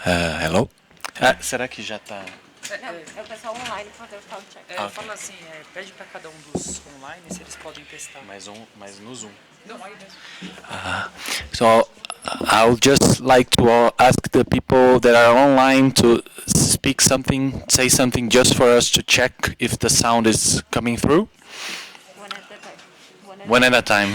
Hello? Será que já está... É o pessoal online fazer o sound check. Fala assim, pede para cada dos online se eles podem testar. Mas no Zoom. Não, aí mesmo. So I would just like to ask the people that are online to speak something, say something just for us to check if the sound is coming through. One at a time. One at a time.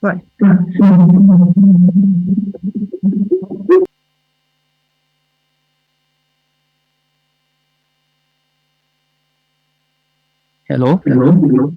Vai. Hello? Hello?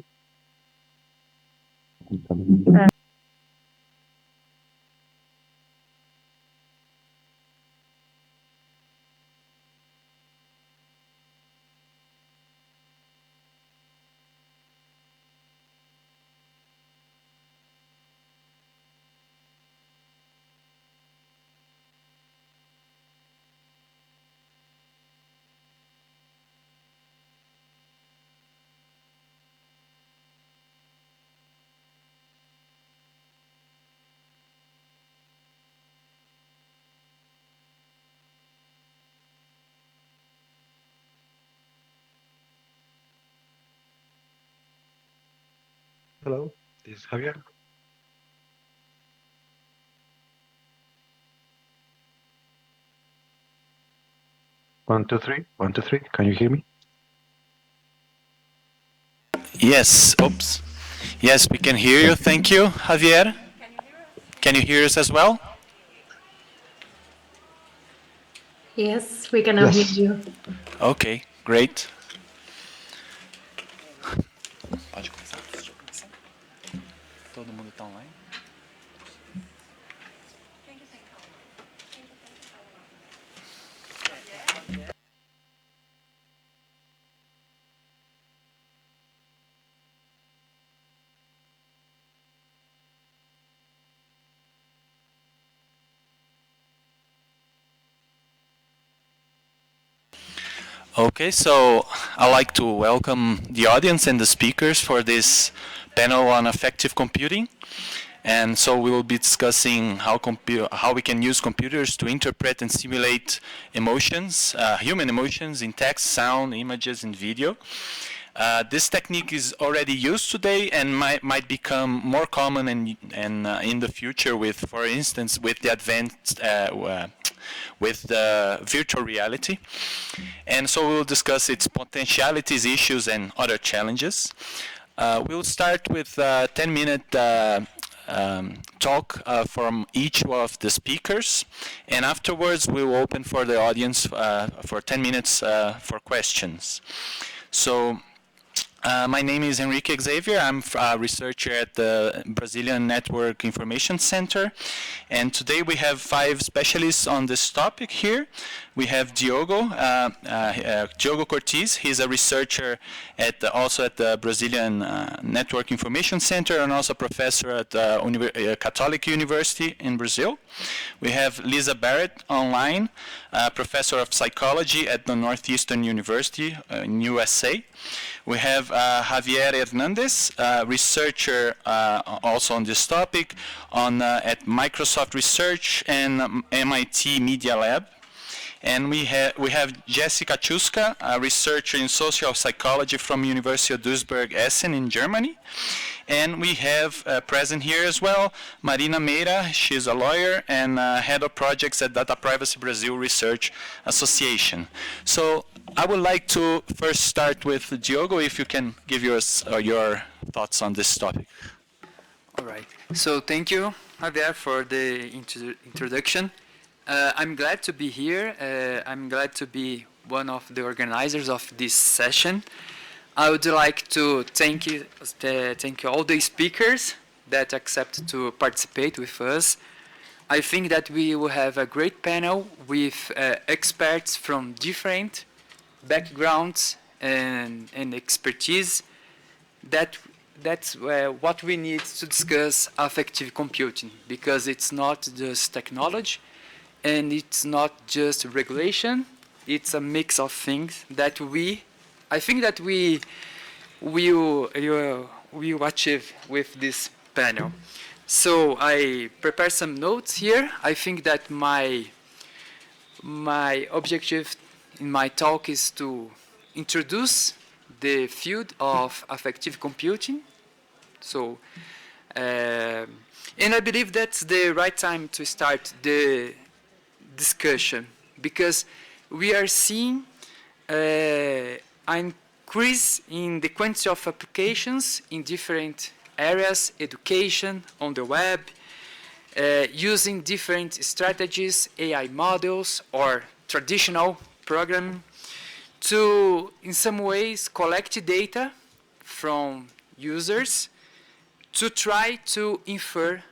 Hello, this is Javier. One, two, three. One, two, three. Can you hear me? Yes, oops. Yes, we can hear you. Thank you, Javier. Can you hear us as well? Yes, we can now hear you. Okay, great. Pode começar? Deixa eu começar. Todo mundo está online? Okay, so I'd like to welcome the audience and the speakers for this panel on affective computing. And so we will be discussing how we can use computers to interpret and simulate emotions, human emotions in text, sound, images, and video. This technique is already used today and might become more common in the future with, for instance, with the advanced with the virtual reality. And so we'll discuss its potentialities, issues, and other challenges. We'll start with a 10-minute talk from each of the speakers, and afterwards we'll open for the audience for 10 minutes for questions. So my name is Enrique Xavier. I'm a researcher at the Brazilian Network Information Center. And today we have 5 specialists on this topic here. We have Diogo Cortes. He's a researcher also at the Brazilian Network Information Center and also a professor at Catholic University in Brazil. We have Lisa Barrett online, professor of psychology at the Northeastern University in USA. We have Javier Hernandez, researcher also on this topic at Microsoft Research and MIT Media Lab. And we have Jessica Chuska, a researcher in social psychology from University of Duisburg-Essen in Germany. And we have present here as well Marina Meira. She's a lawyer and head of projects at Data Privacy Brazil Research Association. So I would like to first start with Diogo, if you can give us your thoughts on this topic. All right. So thank you, Javier, for the introduction. I'm glad to be here. I'm glad to be one of the organizers of this session. I would like to thank all the speakers that accept to participate with us. I think that we will have a great panel with experts from different backgrounds and expertise, that's what we need to discuss affective computing, because it's not just technology and it's not just regulation. It's a mix of things that I think that we will achieve with this panel. So I prepared some notes here. I think that my objective in my talk is to introduce the field of affective computing. So, and I believe that's the right time to start the discussion, because we are seeing an increase in the quantity of applications in different areas, education, on the web, using different strategies, AI models, or traditional programming to, in some ways, collect data from users to try to infer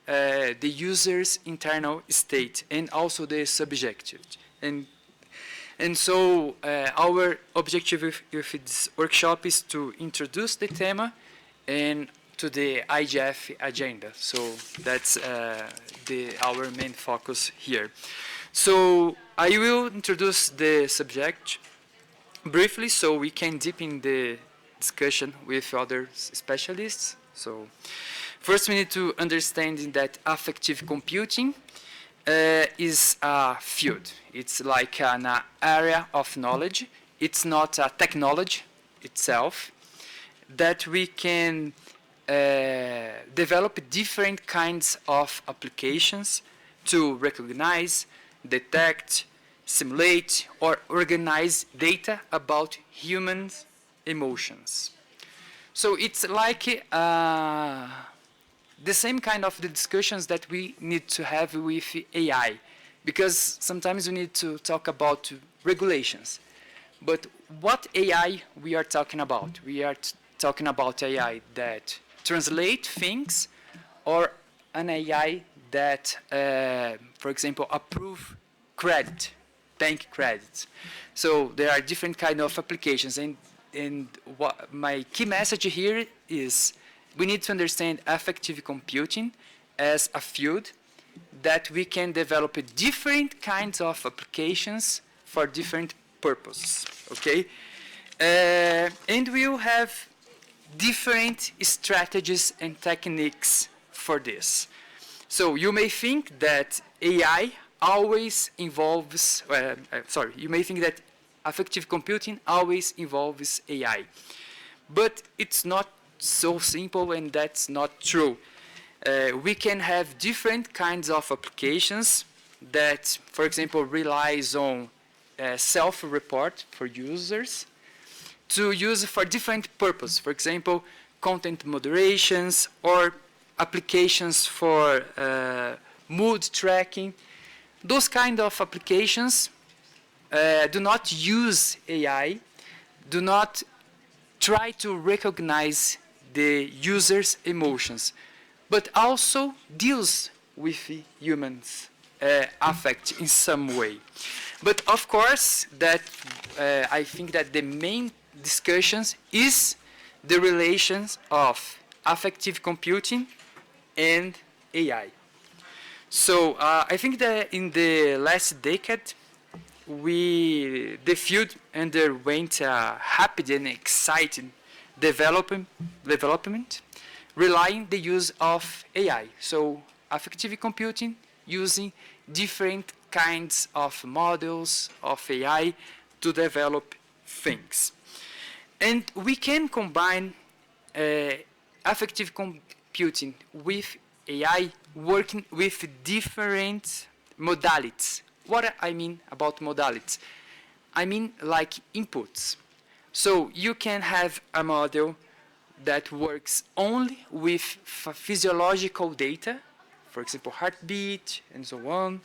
the user's internal state and also the subjective. And so our objective with this workshop is to introduce the theme and to the IGF agenda. So that's our main focus here. So I will introduce the subject briefly so we can deep in the discussion with other specialists. So first we need to understand that affective computing is a field. It's like an area of knowledge. It's not a technology itself, that we can develop different kinds of applications to recognize, detect, simulate, or organize data about humans' emotions. So it's like the same kind of the discussions that we need to have with AI, because sometimes we need to talk about regulations. But what AI we are talking about? We are talking about AI that translate things, or an AI that, for example, approve credit, bank credits. So there are different kind of applications, and what my key message here is we need to understand affective computing as a field that we can develop different kinds of applications for different purposes, okay? And we will have different strategies and techniques for this. So you may think that AI always involves, you may think that affective computing always involves AI. But it's not so simple, and that's not true. We can have different kinds of applications that, for example, relies on self-report for users to use for different purposes. For example, content moderations or applications for mood tracking. Those kind of applications do not use AI, do not try to recognize the user's emotions, but also deals with humans' affect in some way. But of course, that I think that the main discussions is the relations of affective computing and AI. So I think that in the last decade, the field underwent a rapid and exciting development relying the use of AI. So affective computing using different kinds of models of AI to develop things. And we can combine affective computing with AI working with different modalities. What I mean about modalities? I mean like inputs. So you can have a model that works only with physiological data, for example, heartbeat and so on.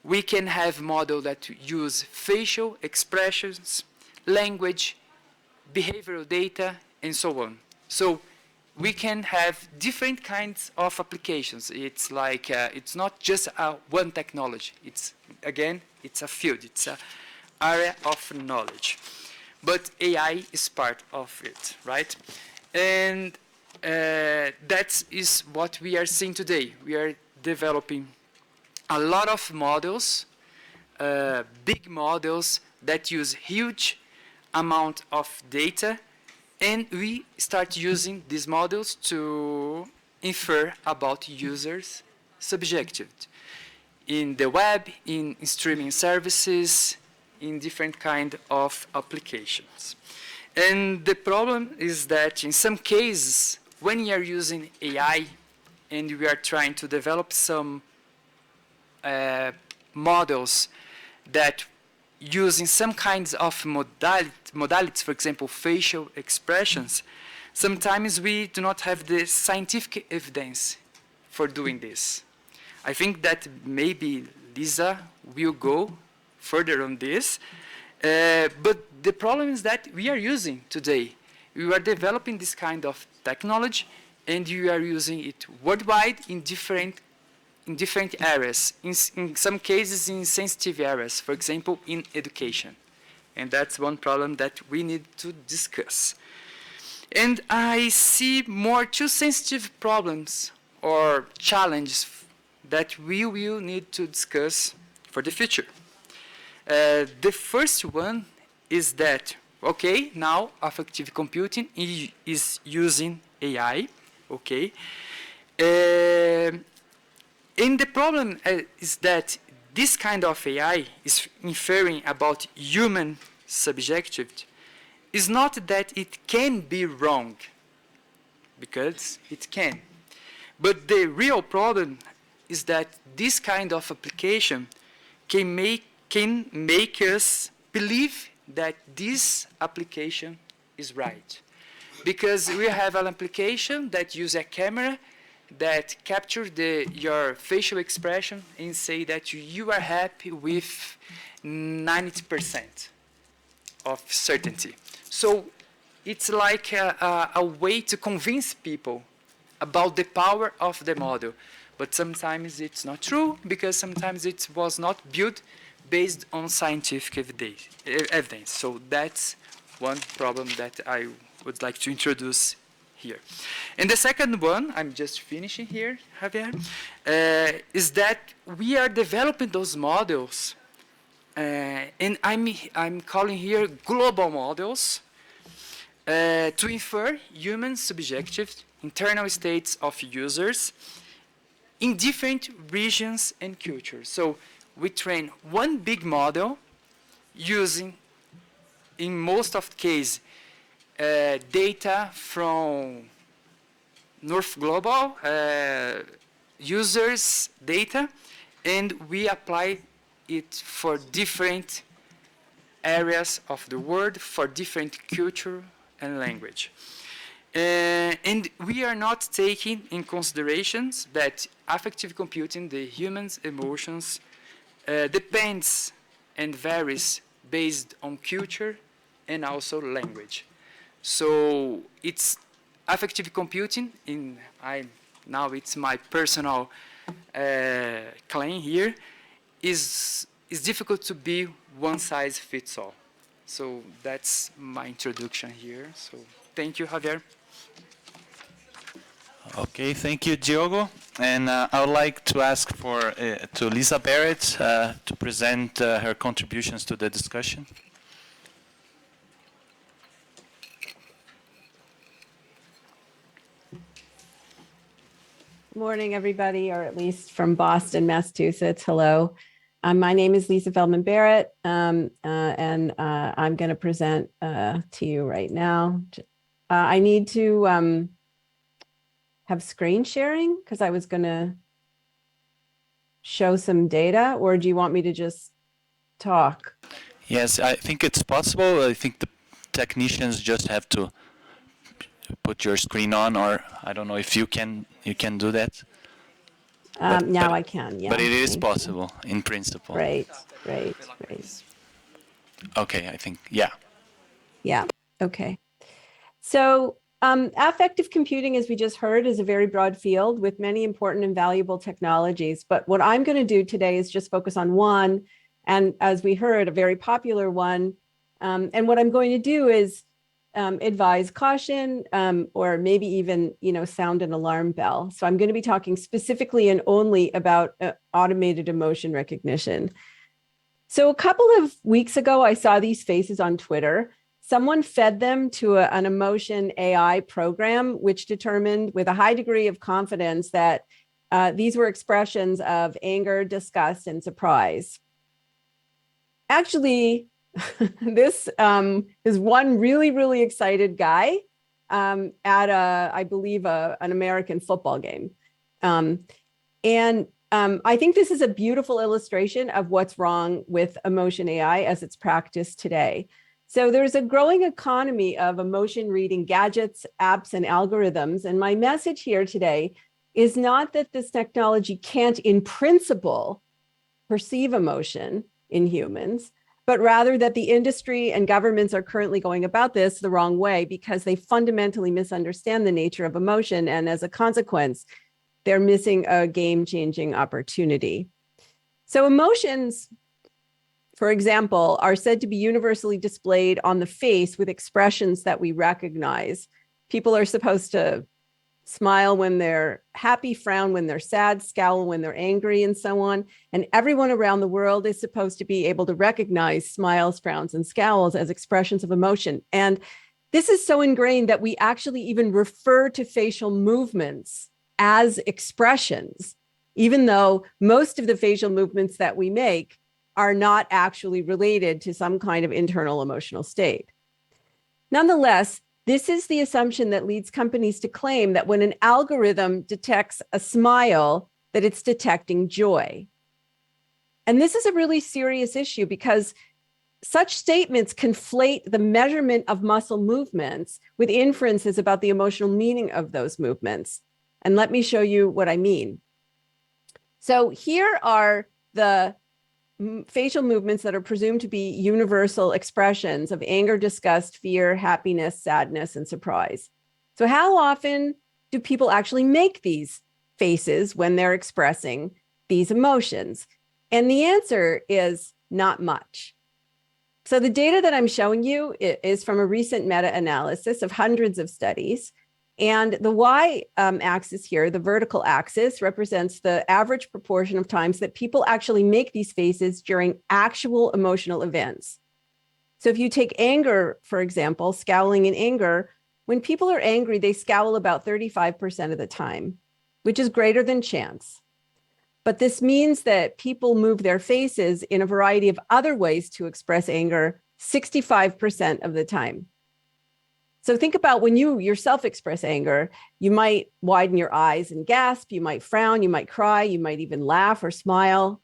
We can have models that use facial expressions, language, behavioral data, and so on. So we can have different kinds of applications. It's like, it's not just one technology. It's, again, it's a field. It's an area of knowledge. but AI is part of it, right? And that is what we are seeing today. We are developing a lot of models, big models that use huge amount of data, and we start using these models to infer about users' subjective in the web, in streaming services, in different kind of applications. And the problem is that in some cases, when you are using AI and we are trying to develop some models that using some kinds of modalities, for example, facial expressions, sometimes we do not have the scientific evidence for doing this. I think that maybe Lisa will go further on this, but the problem is that we are using today. We are developing this kind of technology, and we are using it worldwide in different areas, in some cases in sensitive areas, for example, in education. And that's one problem that we need to discuss. And I see more two sensitive problems or challenges that we will need to discuss for the future. The first one is that, okay, now affective computing is using AI, okay? And the problem is that this kind of AI is inferring about human subjectivity. Is not that it can be wrong, because it can. But the real problem is that this kind of application can make us believe that this application is right. Because we have an application that uses a camera that captures your facial expression and say that you are happy with 90% of certainty. So it's like a way to convince people about the power of the model. But sometimes it's not true, because sometimes it was not built based on scientific evidence. So that's one problem that I would like to introduce here. And the second one, I'm just finishing here, Javier, is that we are developing those models, and I'm calling here global models, to infer human subjective internal states of users in different regions and cultures. So we train one big model using, in most of the case, data from North Global users' data, and we apply it for different areas of the world, for different culture and language. And we are not taking in considerations that affective computing, the human's emotions, depends and varies based on culture and also language. So it's affective computing, now it's my personal claim here, is difficult to be one size fits all. So that's my introduction here. So thank you, Javier. Okay, thank you, Diogo. And I would like to ask to Lisa Barrett to present her contributions to the discussion. Morning, everybody, or at least from Boston, Massachusetts. Hello. My name is Lisa Feldman Barrett, and I'm going to present to you right now. I need to have screen sharing because I was going to show some data, or do you want me to just talk? Yes, I think it's possible. I think the technicians just have to put your screen on, or I don't know if you can do that. Now I can, yeah. But it is possible in principle. Right. Okay, I think, yeah. Yeah, okay. So affective computing, as we just heard, is a very broad field with many important and valuable technologies. But what I'm going to do today is just focus on one, and as we heard, a very popular one, And what I'm going to do is advise caution, or maybe even, sound an alarm bell. So I'm going to be talking specifically and only about automated emotion recognition. So a couple of weeks ago, I saw these faces on Twitter. Someone fed them to an emotion AI program, which determined with a high degree of confidence that these were expressions of anger, disgust, and surprise. Actually, this is one really, really excited guy at I believe, an American football game. I think this is a beautiful illustration of what's wrong with emotion AI as it's practiced today. So there's a growing economy of emotion reading gadgets, apps, and algorithms. And my message here today is not that this technology can't, in principle, perceive emotion in humans, but rather that the industry and governments are currently going about this the wrong way because they fundamentally misunderstand the nature of emotion. And as a consequence, they're missing a game-changing opportunity. So emotions, for example, are said to be universally displayed on the face with expressions that we recognize. People are supposed to smile when they're happy, frown when they're sad, scowl when they're angry, and so on. And everyone around the world is supposed to be able to recognize smiles, frowns, and scowls as expressions of emotion. And this is so ingrained that we actually even refer to facial movements as expressions, even though most of the facial movements that we make are not actually related to some kind of internal emotional state. Nonetheless, this is the assumption that leads companies to claim that when an algorithm detects a smile, that it's detecting joy. And this is a really serious issue because such statements conflate the measurement of muscle movements with inferences about the emotional meaning of those movements. And let me show you what I mean. So here are the facial movements that are presumed to be universal expressions of anger, disgust, fear, happiness, sadness, and surprise. So how often do people actually make these faces when they're expressing these emotions? And the answer is not much. So the data that I'm showing you is from a recent meta-analysis of hundreds of studies. And the y-axis here, the vertical axis, represents the average proportion of times that people actually make these faces during actual emotional events. So if you take anger, for example, scowling in anger, when people are angry, they scowl about 35% of the time, which is greater than chance. But this means that people move their faces in a variety of other ways to express anger 65% of the time. So think about when you yourself express anger, you might widen your eyes and gasp, you might frown, you might cry, you might even laugh or smile.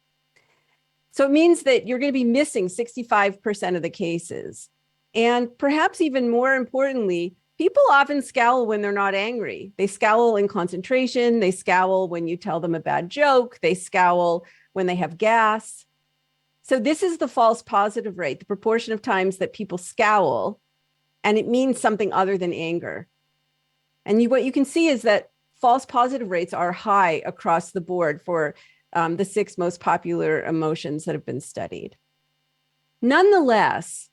So it means that you're going to be missing 65% of the cases. And perhaps even more importantly, people often scowl when they're not angry. They scowl in concentration, they scowl when you tell them a bad joke, they scowl when they have gas. So this is the false positive rate, the proportion of times that people scowl, and it means something other than anger. And what you can see is that false positive rates are high across the board for the 6 most popular emotions that have been studied. Nonetheless,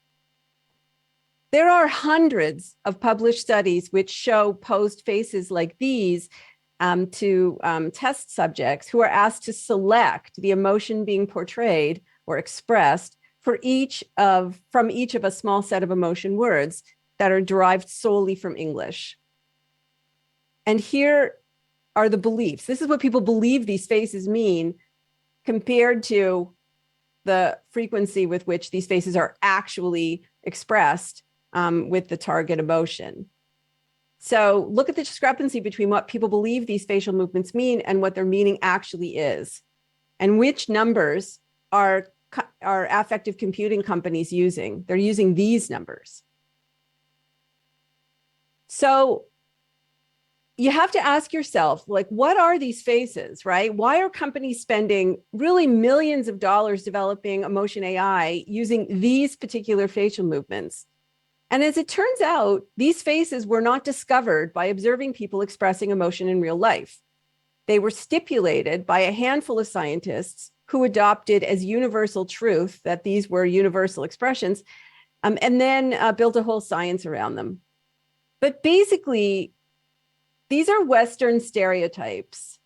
there are hundreds of published studies which show posed faces like these to test subjects who are asked to select the emotion being portrayed or expressed from each of a small set of emotion words that are derived solely from English. And here are the beliefs. This is what people believe these faces mean compared to the frequency with which these faces are actually expressed with the target emotion. So look at the discrepancy between what people believe these facial movements mean and what their meaning actually is, and which numbers are affective computing companies using. They're using these numbers. So you have to ask yourself, like, what are these faces, right? Why are companies spending really millions of dollars developing emotion AI using these particular facial movements? And as it turns out, these faces were not discovered by observing people expressing emotion in real life. They were stipulated by a handful of scientists who adopted as universal truth that these were universal expressions and then built a whole science around them. But basically, these are Western stereotypes.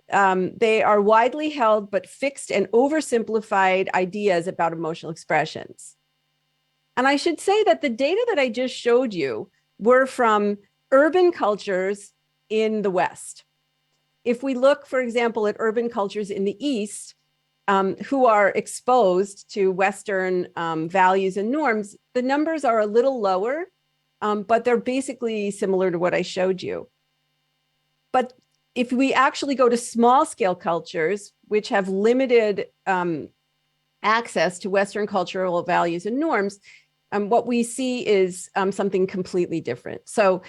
They are widely held but fixed and oversimplified ideas about emotional expressions. And I should say that the data that I just showed you were from urban cultures in the West. If we look, for example, at urban cultures in the East, who are exposed to Western values and norms, the numbers are a little lower, but they're basically similar to what I showed you. But if we actually go to small scale cultures, which have limited access to Western cultural values and norms, what we see is something completely different. So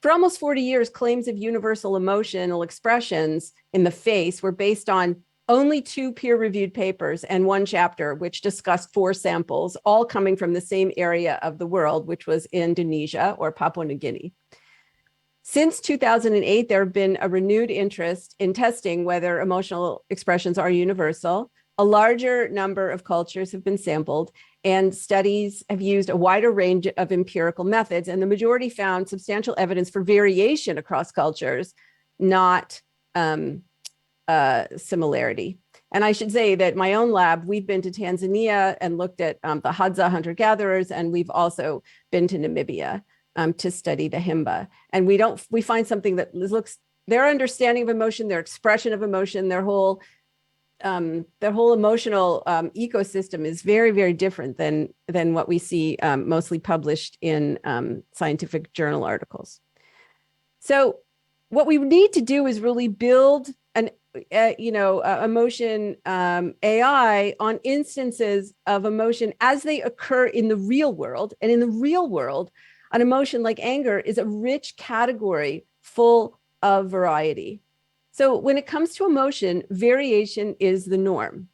for almost 40 years, claims of universal emotional expressions in the face were based on only 2 peer-reviewed papers and 1 chapter, which discussed 4 samples, all coming from the same area of the world, which was Indonesia or Papua New Guinea. Since 2008, there have been a renewed interest in testing whether emotional expressions are universal. A larger number of cultures have been sampled, and studies have used a wider range of empirical methods, and the majority found substantial evidence for variation across cultures, not similarity. And I should say that my own lab, we've been to Tanzania and looked at the Hadza hunter-gatherers, and we've also been to Namibia to study the Himba. And we find something that looks, their understanding of emotion, their expression of emotion, their whole emotional ecosystem is very, very different than what we see mostly published in scientific journal articles. So what we need to do is really build an emotion AI on instances of emotion as they occur in the real world. And in the real world, an emotion like anger is a rich category full of variety. So when it comes to emotion, variation is the norm.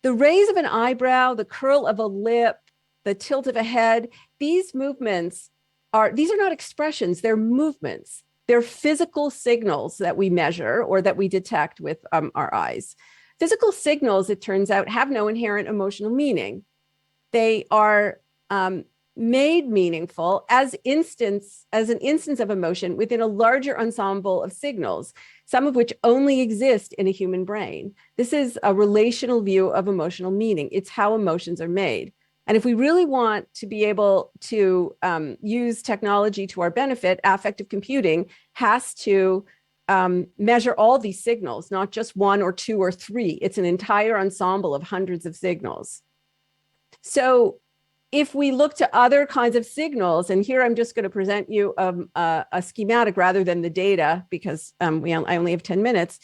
The raise of an eyebrow, the curl of a lip, the tilt of a head, these movements are not expressions, they're movements. They're physical signals that we measure or that we detect with our eyes. Physical signals, it turns out, have no inherent emotional meaning. They are made meaningful as an instance of emotion within a larger ensemble of signals, some of which only exist in a human brain. This is a relational view of emotional meaning. It's how emotions are made. And if we really want to be able to use technology to our benefit, affective computing has to measure all these signals, not just 1 or 2 or 3. It's an entire ensemble of hundreds of signals. So if we look to other kinds of signals, and here I'm just going to present you a schematic rather than the data because I only have 10 minutes.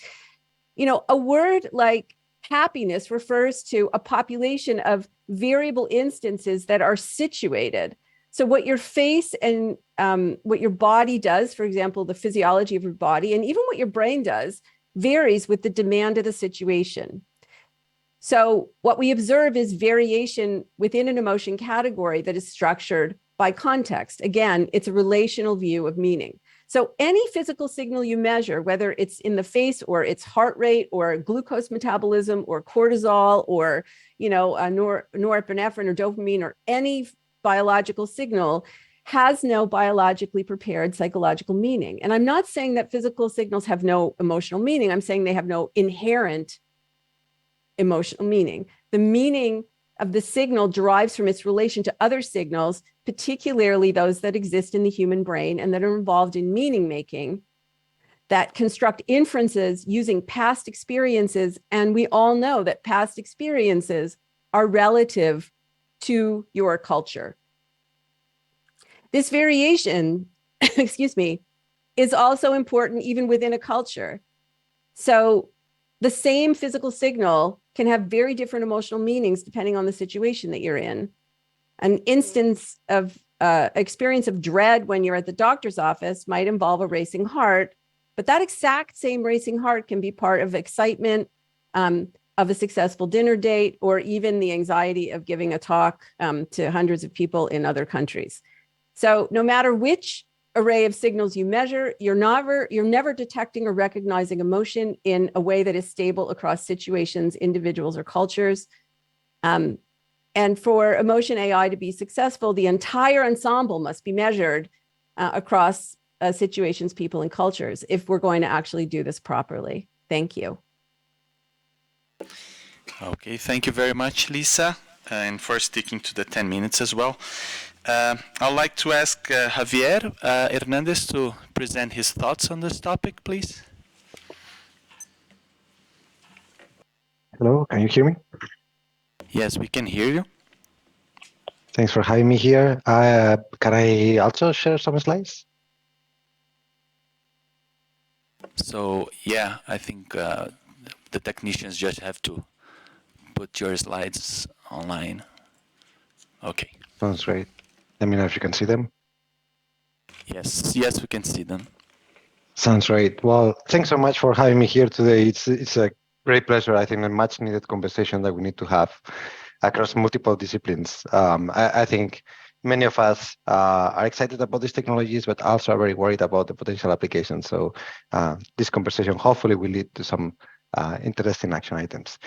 A word like happiness refers to a population of variable instances that are situated. So what your face and what your body does, for example, the physiology of your body, and even what your brain does, varies with the demand of the situation. So what we observe is variation within an emotion category that is structured by context. Again, it's a relational view of meaning. So any physical signal you measure, whether it's in the face or it's heart rate or glucose metabolism or cortisol or norepinephrine or dopamine or any biological signal, has no biologically prepared psychological meaning. And I'm not saying that physical signals have no emotional meaning. I'm saying they have no inherent emotional meaning. The meaning of the signal derives from its relation to other signals, particularly those that exist in the human brain and that are involved in meaning making, that construct inferences using past experiences. And we all know that past experiences are relative to your culture. This variation, excuse me, is also important even within a culture. So the same physical signal can have very different emotional meanings depending on the situation that you're in. An instance of experience of dread when you're at the doctor's office might involve a racing heart, but that exact same racing heart can be part of excitement of a successful dinner date, or even the anxiety of giving a talk to hundreds of people in other countries. So no matter which array of signals you measure, you're never detecting or recognizing emotion in a way that is stable across situations, individuals, or cultures. And for emotion AI to be successful, the entire ensemble must be measured across situations, people, and cultures if we're going to actually do this properly. Thank you. Okay, thank you very much, Lisa, and for sticking to the 10 minutes as well. I'd like to ask Javier Hernandez to present his thoughts on this topic, please. Hello, can you hear me? Yes, we can hear you. Thanks for having me here. Can I also share some slides? So, yeah, I think the technicians just have to put your slides online. Okay. Sounds great. Let me know if you can see them. Yes, yes, we can see them. Sounds great. Well, thanks so much for having me here today. It's a great pleasure. I think a much needed conversation that we need to have across multiple disciplines. I think many of us are excited about these technologies, but also are very worried about the potential applications. So this conversation hopefully will lead to some interesting action items.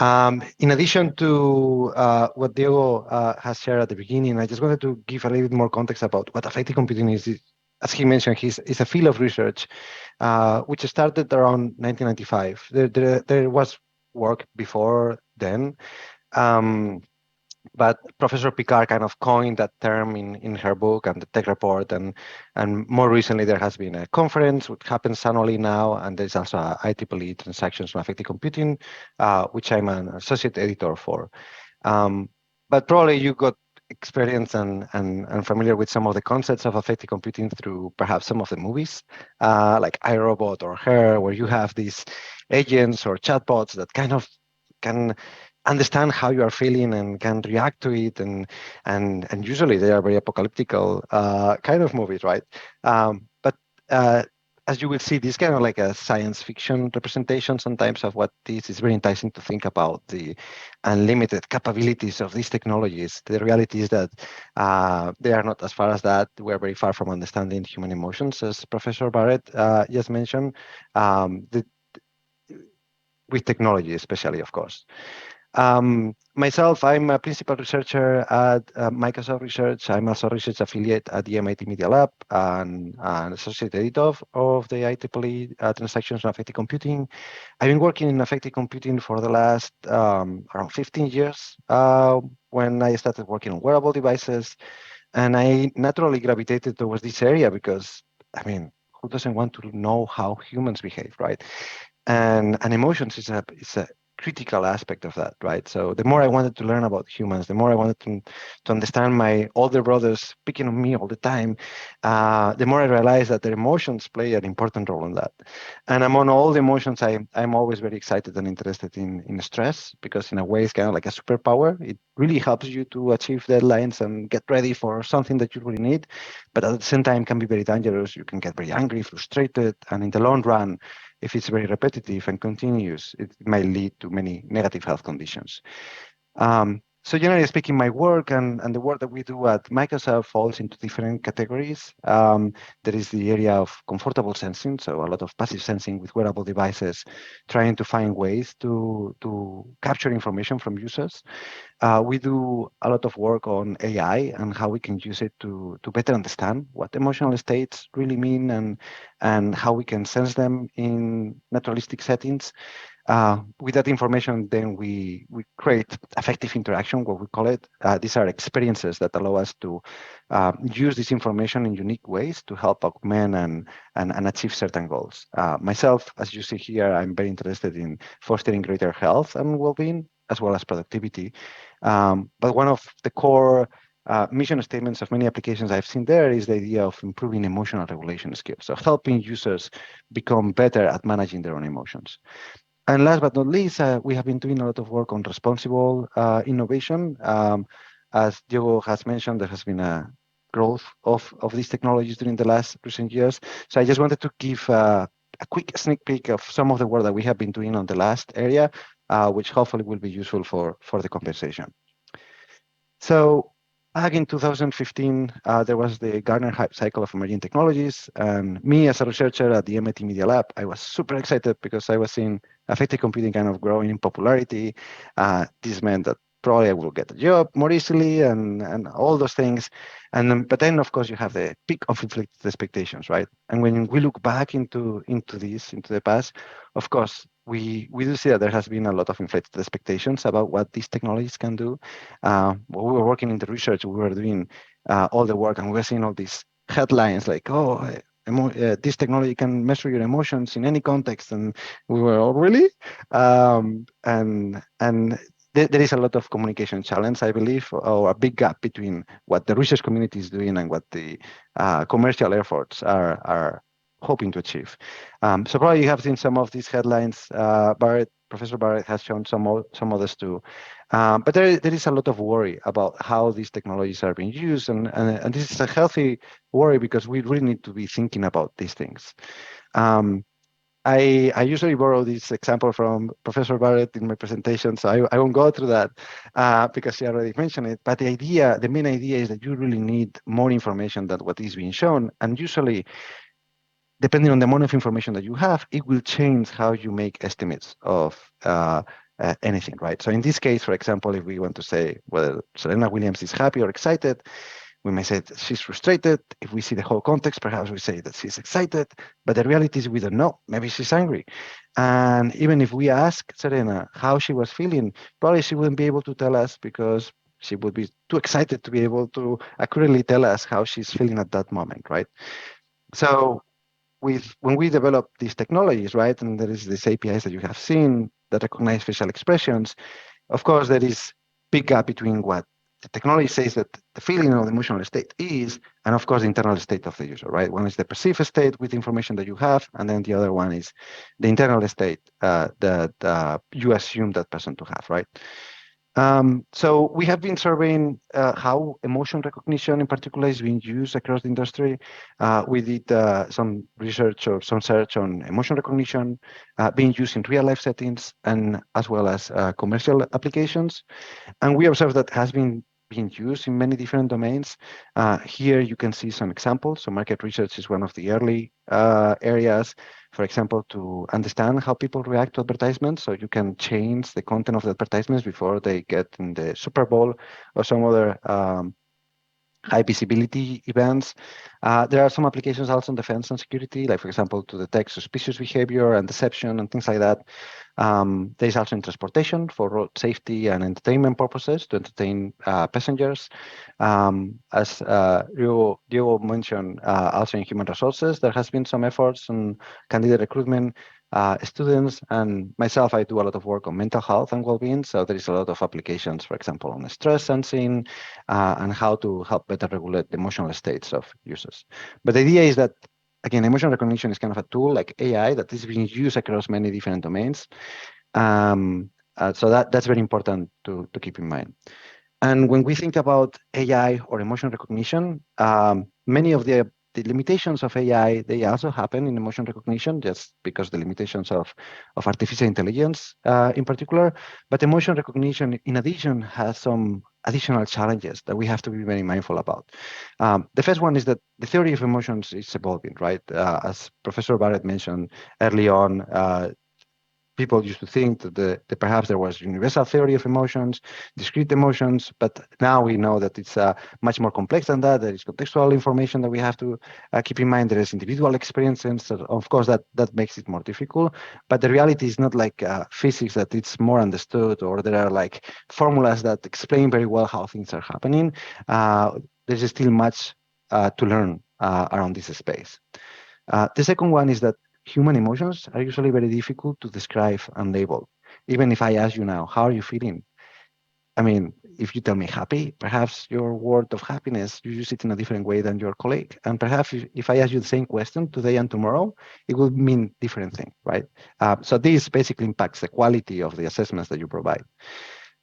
In addition to what Diego has shared at the beginning, I just wanted to give a little bit more context about what affective computing is. As he mentioned, it's a field of research which started around 1995. There was work before then, but Professor Picard kind of coined that term in her book and the tech report, and more recently there has been a conference which happens annually now, and there's also a IEEE Transactions on Affective Computing, which I'm an associate editor for. But probably you got experience and familiar with some of the concepts of affective computing through perhaps some of the movies, like iRobot or Her, where you have these agents or chatbots that kind of can understand how you are feeling and can react to it, and usually they are very apocalyptic kind of movies, right? But as you will see, this kind of like a science fiction representation sometimes of what this is very enticing to think about the unlimited capabilities of these technologies. The reality is that they are not as far as that. We're very far from understanding human emotions, as Professor Barrett just mentioned, with technology especially, of course. Myself, I'm a principal researcher at Microsoft Research. I'm also a research affiliate at the MIT Media Lab and an associate editor of the IEEE Transactions on Affective Computing. I've been working in affective computing for the last around 15 years when I started working on wearable devices. And I naturally gravitated towards this area because, I mean, who doesn't want to know how humans behave, right? And emotions is a critical aspect of that, right? So the more I wanted to learn about humans, the more I wanted to understand my older brothers picking on me all the time, the more I realized that their emotions play an important role in that. And among all the emotions, I'm always very excited and interested in stress, because in a way it's kind of like a superpower. It really helps you to achieve deadlines and get ready for something that you really need, but at the same time can be very dangerous. You can get very angry, frustrated, and in the long run, if it's very repetitive and continuous, it might lead to many negative health conditions. So generally speaking, my work and the work that we do at Microsoft falls into different categories. There is the area of comfortable sensing, so a lot of passive sensing with wearable devices, trying to find ways to capture information from users. We do a lot of work on AI and how we can use it to better understand what emotional states really mean, and how we can sense them in naturalistic settings. With that information, then we create affective interaction, what we call it. These are experiences that allow us to use this information in unique ways to help augment and achieve certain goals. Myself, as you see here, I'm very interested in fostering greater health and well-being, as well as productivity. But one of the core mission statements of many applications I've seen there is the idea of improving emotional regulation skills, so helping users become better at managing their own emotions. And last but not least, we have been doing a lot of work on responsible innovation. As Diego has mentioned, there has been a growth of these technologies during the last recent years. So I just wanted to give a quick sneak peek of some of the work that we have been doing on the last area, which hopefully will be useful for the conversation. So back in 2015, there was the Gartner Hype Cycle of Emerging Technologies. And me as a researcher at the MIT Media Lab, I was super excited because I was seeing affective computing kind of growing in popularity. This meant that probably I will get a job more easily and all those things. But then of course you have the peak of inflicted expectations, right? And when we look back into the past, of course we do see that there has been a lot of inflated expectations about what these technologies can do. When we were working in the research, we were doing all the work, and we were seeing all these headlines like, "Oh, this technology can measure your emotions in any context," and we were all really, and there is a lot of communication challenge, I believe, or a big gap between what the research community is doing and what the commercial efforts are hoping to achieve. So probably you have seen some of these headlines. Professor Barrett has shown some others too. But there is a lot of worry about how these technologies are being used, and this is a healthy worry because we really need to be thinking about these things. I usually borrow this example from Professor Barrett in my presentation, so I won't go through that because she already mentioned it. But the main idea is that you really need more information than what is being shown. And usually, depending on the amount of information that you have, it will change how you make estimates of anything, right? So in this case, for example, if we want to say whether Serena Williams is happy or excited, we may say that she's frustrated. If we see the whole context, perhaps we say that she's excited, but the reality is we don't know. Maybe she's angry. And even if we ask Serena how she was feeling, probably she wouldn't be able to tell us because she would be too excited to be able to accurately tell us how she's feeling at that moment, right? So when we develop these technologies, right, and there is these APIs that you have seen that recognize facial expressions, of course, there is big gap between what the technology says that the feeling or the emotional state is, and of course, the internal state of the user, right? One is the perceived state with information that you have, and then the other one is the internal state that you assume that person to have, right? So we have been surveying how emotion recognition in particular is being used across the industry. We did some research or some search on emotion recognition being used in real life settings and as well as commercial applications. And we observed that has been being used in many different domains. Here you can see some examples. So market research is one of the early areas, for example, to understand how people react to advertisements. So you can change the content of the advertisements before they get in the Super Bowl or some other high visibility events. There are some applications also in defense and security, like for example, to detect suspicious behavior and deception and things like that. There is also in transportation for road safety and entertainment purposes to entertain passengers. As Diego mentioned, also in human resources, there has been some efforts on candidate recruitment. Students and myself, I do a lot of work on mental health and well-being. So there is a lot of applications, for example, on stress sensing and how to help better regulate the emotional states of users. But the idea is that, again, emotion recognition is kind of a tool like AI that is being used across many different domains. So that's very important to keep in mind. And when we think about AI or emotion recognition, many of the limitations of AI, they also happen in emotion recognition, just because the limitations of artificial intelligence in particular. But emotion recognition, in addition, has some additional challenges that we have to be very mindful about. The first one is that the theory of emotions is evolving, right? As Professor Barrett mentioned early on, people used to think that perhaps there was universal theory of emotions, discrete emotions, but now we know that it's much more complex than that. There is contextual information that we have to keep in mind. There is individual experiences. So of course, that makes it more difficult. But the reality is not like physics, that it's more understood, or there are like formulas that explain very well how things are happening. There's still much to learn around this space. The second one is that human emotions are usually very difficult to describe and label. Even if I ask you now, how are you feeling? I mean, if you tell me happy, perhaps your word of happiness, you use it in a different way than your colleague. And perhaps if I ask you the same question today and tomorrow, it will mean different thing, right? So this basically impacts the quality of the assessments that you provide.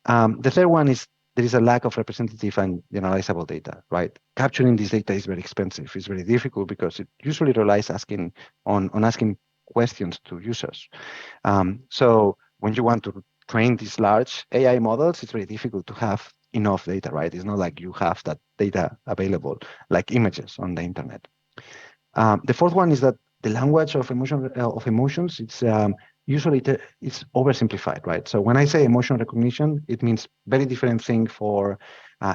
The third one is there is a lack of representative and generalizable data, right? Capturing this data is very expensive. It's very difficult because it usually relies on asking questions to users. So when you want to train these large AI models, it's very difficult to have enough data, right? It's not like you have that data available like images on the internet. The fourth one is that the language of emotions, it's usually it's oversimplified, right? So when I say emotion recognition, it means very different thing for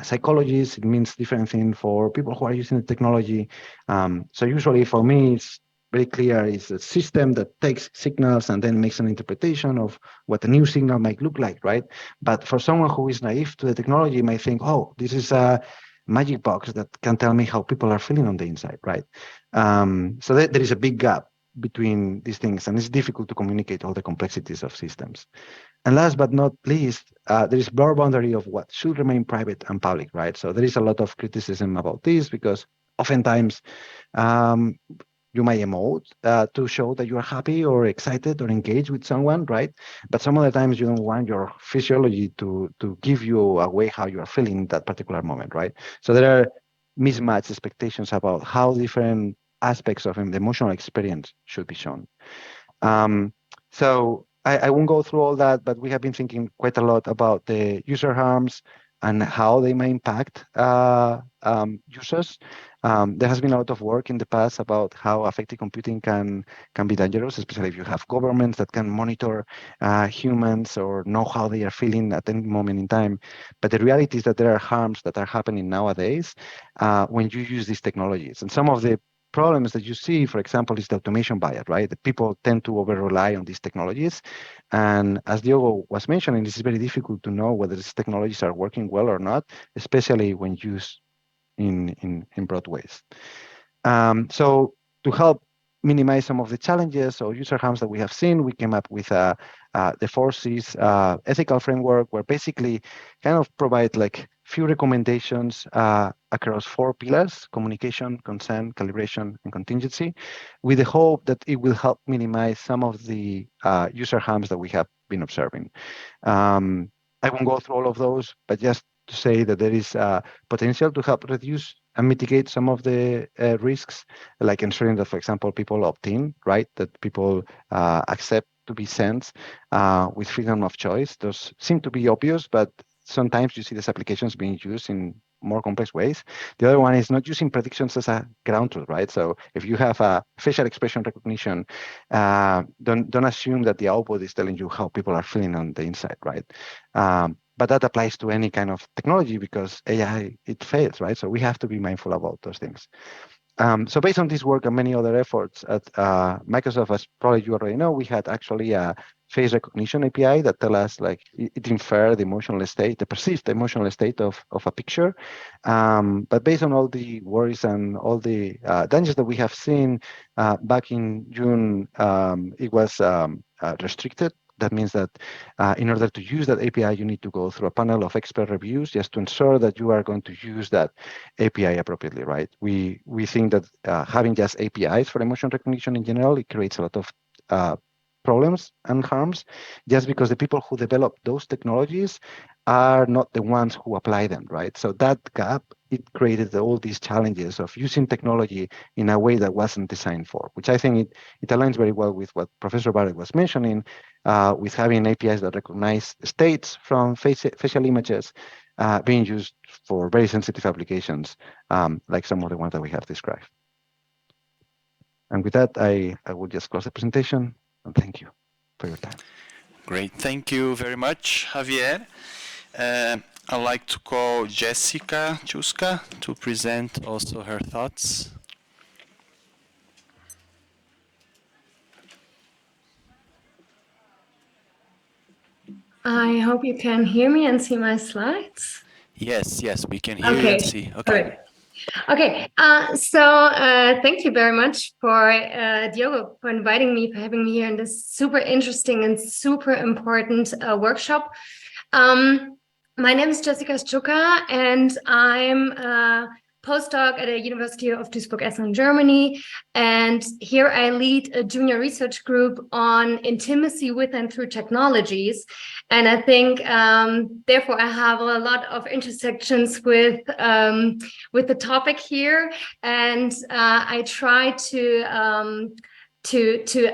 psychologists. It means different thing for people who are using the technology. So usually for me, it's very clear. It's a system that takes signals and then makes an interpretation of what a new signal might look like, right? But for someone who is naive to the technology, might think, oh, this is a magic box that can tell me how people are feeling on the inside, right? So there is a big gap between these things, and it's difficult to communicate all the complexities of systems. And last but not least, there is blur boundary of what should remain private and public, right? So there is a lot of criticism about this because oftentimes um, you might emote to show that you are happy or excited or engaged with someone, right? But some other times you don't want your physiology to give you away how you are feeling that particular moment, right? So there are mismatched expectations about how different aspects of the emotional experience should be shown. So I won't go through all that, but we have been thinking quite a lot about the user harms and how they may impact users. There has been a lot of work in the past about how affective computing can be dangerous, especially if you have governments that can monitor humans or know how they are feeling at any moment in time. But the reality is that there are harms that are happening nowadays when you use these technologies. And some of the problems that you see, for example, is the automation bias, right? The people tend to over-rely on these technologies. And as Diogo was mentioning, this is very difficult to know whether these technologies are working well or not, especially when used in broad ways. So to help minimize some of the challenges or user harms that we have seen, we came up with the 4Cs ethical framework, where basically kind of provide like few recommendations across 4 pillars: communication, consent, calibration, and contingency, with the hope that it will help minimize some of the user harms that we have been observing. I won't go through all of those, but just to say that there is potential to help reduce and mitigate some of the risks, like ensuring that, for example, people opt in, right? That people accept to be sent with freedom of choice. Those seem to be obvious, but sometimes you see these applications being used in more complex ways. The other one is not using predictions as a ground truth, right? So if you have a facial expression recognition, don't assume that the output is telling you how people are feeling on the inside, right? But that applies to any kind of technology because AI, it fails, right? So we have to be mindful about those things. So based on this work and many other efforts at Microsoft, as probably you already know, we had actually a face recognition API that tell us like it infer the emotional state, the perceived emotional state of a picture. But based on all the worries and all the dangers that we have seen back in June, it was restricted. That means that in order to use that API, you need to go through a panel of expert reviews just to ensure that you are going to use that API appropriately, right? We think that having just APIs for emotion recognition in general, it creates a lot of problems and harms, just because the people who develop those technologies are not the ones who apply them, right? So that gap, it created all these challenges of using technology in a way that wasn't designed for, which I think it aligns very well with what Professor Barrett was mentioning, with having APIs that recognize states from facial images being used for very sensitive applications, like some of the ones that we have described. And with that, I will just close the presentation, and thank you for your time. Great, thank you very much, Javier. I'd like to call Jessica Chuska to present also her thoughts. I hope you can hear me and see my slides. Yes, we can hear you and see. Okay. All right. Okay, thank you very much for Diogo for inviting me, for having me here in this super interesting and super important workshop. My name is Jessica Stuka, and I'm a postdoc at the University of Duisburg-Essen in Germany. And here I lead a junior research group on intimacy with and through technologies. And I think, therefore, I have a lot of intersections with the topic here, and I try to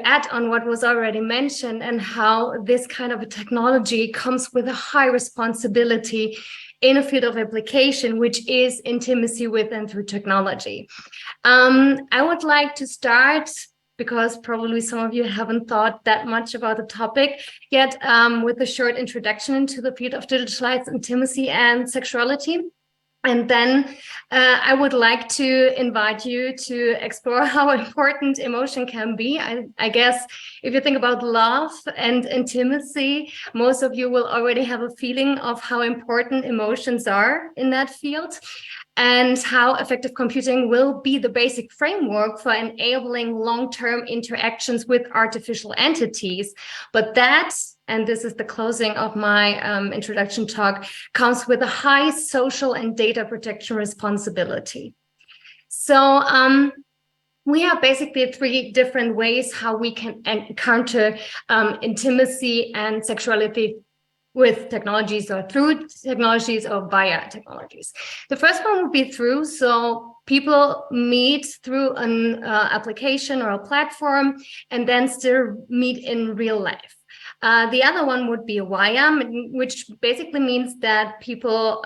add on what was already mentioned and how this kind of a technology comes with a high responsibility in a field of application, which is intimacy with and through technology. I would like to start because probably some of you haven't thought that much about the topic yet, with a short introduction into the field of digitalized intimacy and sexuality. And then I would like to invite you to explore how important emotion can be. I guess if you think about love and intimacy, most of you will already have a feeling of how important emotions are in that field, and how affective computing will be the basic framework for enabling long-term interactions with artificial entities. But that, and this is the closing of my introduction talk, comes with a high social and data protection responsibility. So we have basically 3 different ways how we can encounter intimacy and sexuality with technologies, or through technologies, or via technologies. The first one would be through. So people meet through an application or a platform, and then still meet in real life. The other one would be via, which basically means that people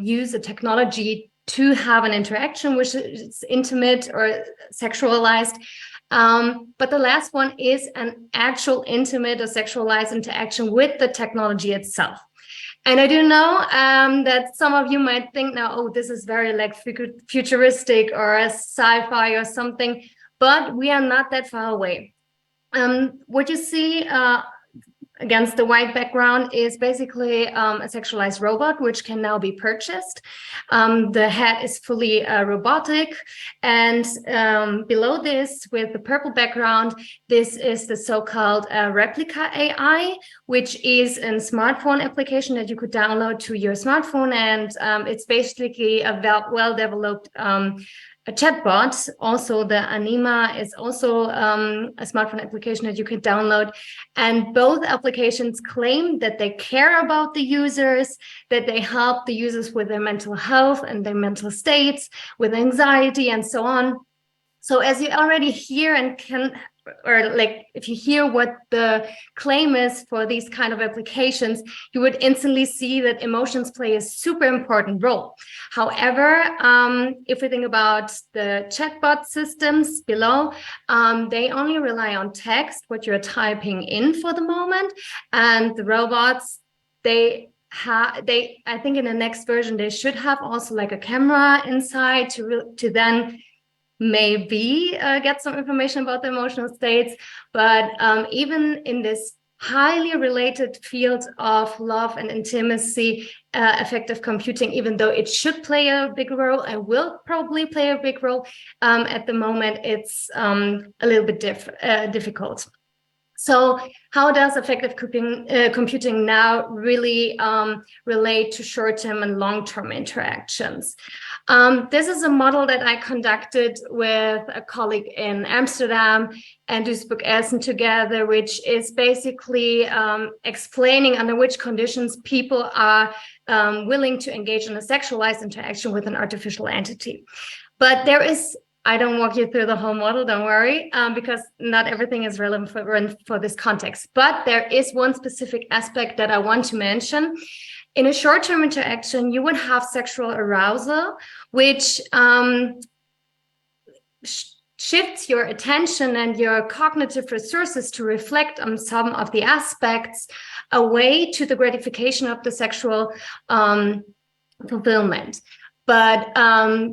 use a technology to have an interaction which is intimate or sexualized. But the last one is an actual intimate or sexualized interaction with the technology itself. And I do know that some of you might think now, oh, this is very like futuristic or a sci-fi or something, but we are not that far away. What you see against the white background is basically a sexualized robot, which can now be purchased. The head is fully robotic. And below this, with the purple background, this is the so-called replica AI, which is a smartphone application that you could download to your smartphone. And it's basically a well-developed a chatbot. Also, the Anima is also a smartphone application that you can download. And both applications claim that they care about the users, that they help the users with their mental health and their mental states, with anxiety and so on. So as you already hear and can, or like if you hear what the claim is for these kind of applications, you would instantly see that emotions play a super important role. However, if we think about the chatbot systems below, they only rely on text, what you're typing in for the moment, and the robots, I think in the next version, they should have also like a camera inside to then maybe get some information about the emotional states. But even in this highly related field of love and intimacy, affective computing, even though it should play a big role and will probably play a big role, at the moment it's a little bit difficult. So how does affective computing now really relate to short-term and long-term interactions? This is a model that I conducted with a colleague in Amsterdam and Duisburg-Essen together, which is basically explaining under which conditions people are willing to engage in a sexualized interaction with an artificial entity. But there is, I don't walk you through the whole model, don't worry, because not everything is relevant for this context. But there is one specific aspect that I want to mention. In a short-term interaction, you would have sexual arousal, which shifts your attention and your cognitive resources to reflect on some of the aspects away to the gratification of the sexual fulfillment. But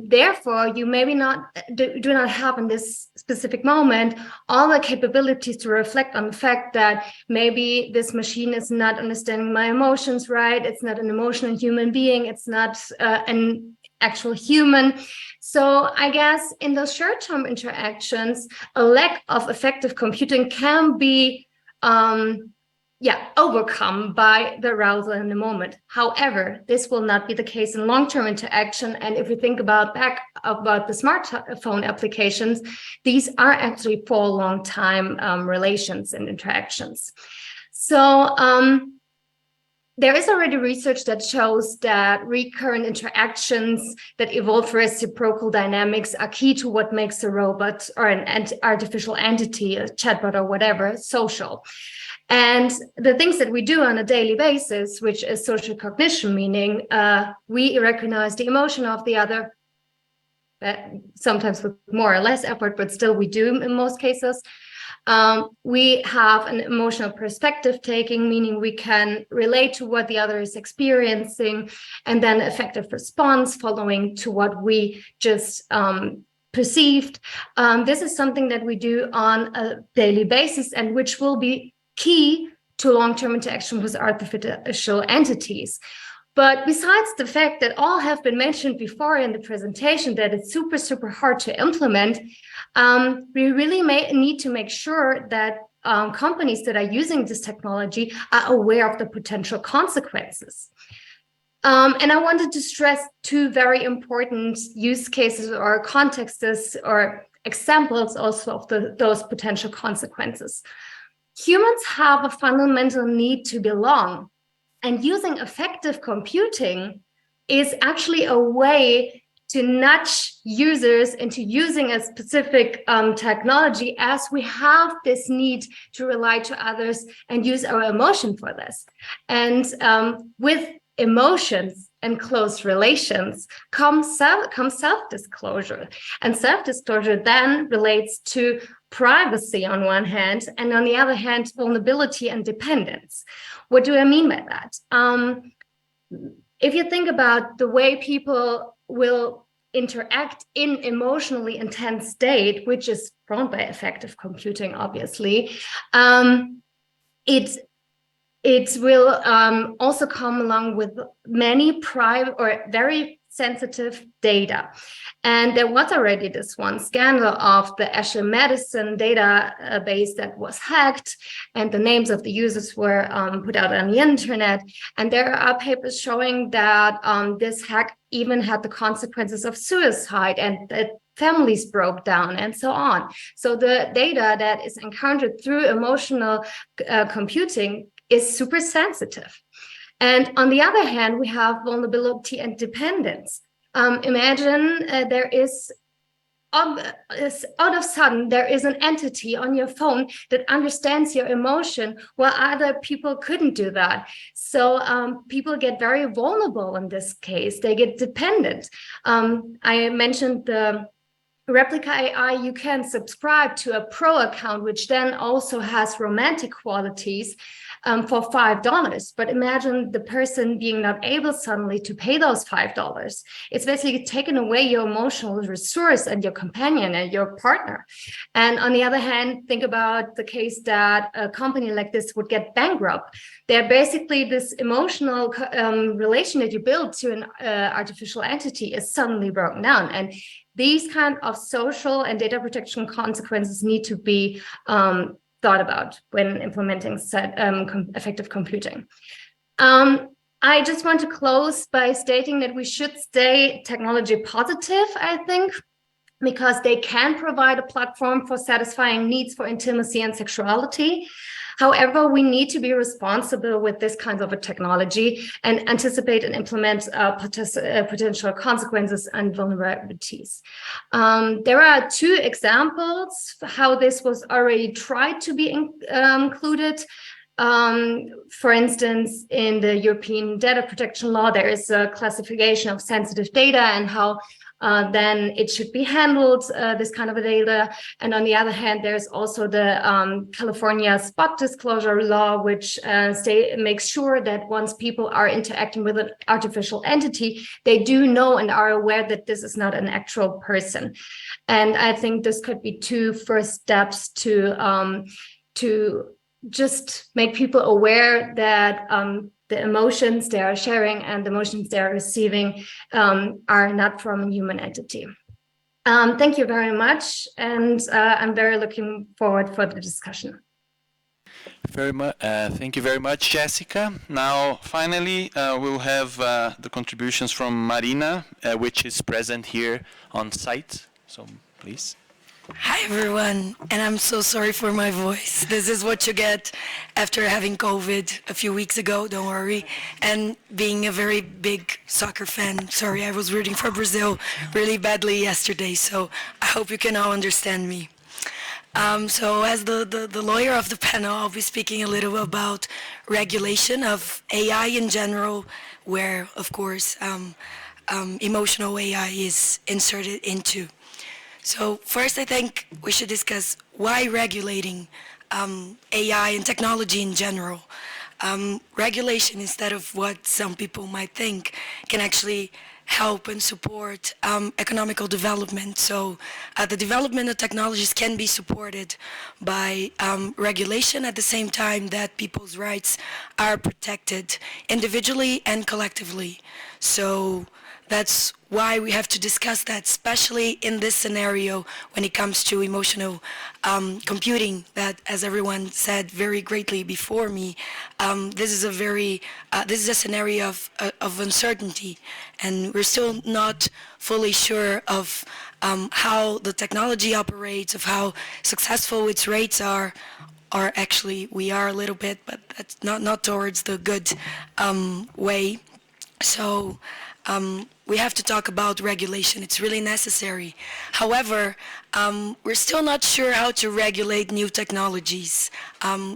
therefore, you maybe do not have in this specific moment all the capabilities to reflect on the fact that maybe this machine is not understanding my emotions right. It's not an emotional human being. It's not an actual human. So I guess in those short-term interactions, a lack of effective computing can be overcome by the arousal in the moment. However, this will not be the case in long-term interaction. And if we think about the smartphone applications, these are actually for long-time relations and interactions. So there is already research that shows that recurrent interactions that evolve reciprocal dynamics are key to what makes a robot or an artificial entity, a chatbot or whatever, social. And the things that we do on a daily basis, which is social cognition, meaning we recognize the emotion of the other, sometimes with more or less effort, but still we do in most cases. We have an emotional perspective taking, meaning we can relate to what the other is experiencing, and then effective response following to what we just perceived. This is something that we do on a daily basis and which will be key to long-term interaction with artificial entities. But besides the fact that all have been mentioned before in the presentation, that it's super, super hard to implement, we really need to make sure that companies that are using this technology are aware of the potential consequences. And I wanted to stress two very important use cases or contexts or examples also of those potential consequences. Humans have a fundamental need to belong. And using affective computing is actually a way to nudge users into using a specific technology, as we have this need to rely to others and use our emotion for this. And with emotions and close relations comes self-disclosure. And self-disclosure then relates to privacy on one hand, and on the other hand, vulnerability and dependence. What do I mean by that? If you think about the way people will interact in emotionally intense state, which is prone by affective computing, obviously, it will also come along with many private or very sensitive data. And there was already this one scandal of the Ashley Madison database that was hacked, and the names of the users were put out on the internet. And there are papers showing that this hack even had the consequences of suicide, and that families broke down and so on. So the data that is encountered through emotional computing is super sensitive. And on the other hand, we have vulnerability and dependence. Imagine there is, out of sudden, there is an entity on your phone that understands your emotion, while other people couldn't do that. So people get very vulnerable in this case. They get dependent. I mentioned the Replica AI. You can subscribe to a pro account, which then also has romantic qualities, for $5. But imagine the person being not able suddenly to pay those $5. It's basically taken away your emotional resource and your companion and your partner. And on the other hand, think about the case that a company like this would get bankrupt. They're basically this emotional relation that you build to an artificial entity is suddenly broken down. And these kind of social and data protection consequences need to be thought about when implementing affective computing. I just want to close by stating that we should stay technology positive, I think, because they can provide a platform for satisfying needs for intimacy and sexuality. However, we need to be responsible with this kind of a technology and anticipate and implement potential consequences and vulnerabilities. There are two examples how this was already tried to be included. For instance, in the European data protection law, there is a classification of sensitive data and how then it should be handled, this kind of a data. And on the other hand, there's also the California spot disclosure law, which makes sure that once people are interacting with an artificial entity, they do know and are aware that this is not an actual person. And I think this could be two first steps to just make people aware that the emotions they are sharing and the emotions they are receiving are not from a human entity. Thank you very much, and I'm very looking forward for the discussion. Thank you very much, Jessica. Now, finally, we'll have the contributions from Marina, which is present here on site. So, please. Hi everyone, and I'm so sorry for my voice. This is what you get after having COVID a few weeks ago, don't worry, and being a very big soccer fan. Sorry, I was rooting for Brazil really badly yesterday, so I hope you can all understand me. So as the lawyer of the panel, I'll be speaking a little about regulation of AI in general, where, of course, emotional AI is inserted into. So first, I think we should discuss why regulating AI and technology in general. Regulation, instead of what some people might think, can actually help and support economical development. So the development of technologies can be supported by regulation at the same time that people's rights are protected individually and collectively. So that's why we have to discuss that, especially in this scenario when it comes to emotional computing that, as everyone said very greatly before me, this is a scenario of uncertainty, and we're still not fully sure of how the technology operates, of how successful its rates are, or actually we are a little bit, but that's not towards the good way. So we have to talk about regulation. It's really necessary. However, we're still not sure how to regulate new technologies.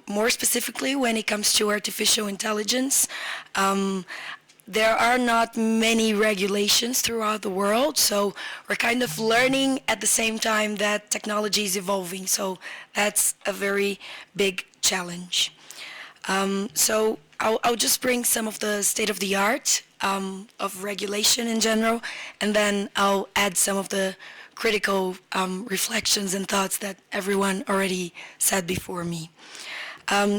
More specifically, when it comes to artificial intelligence, there are not many regulations throughout the world, so we're kind of learning at the same time that technology is evolving. So that's a very big challenge. So I'll just bring some of the state of the art of regulation in general, and then I'll add some of the critical reflections and thoughts that everyone already said before me.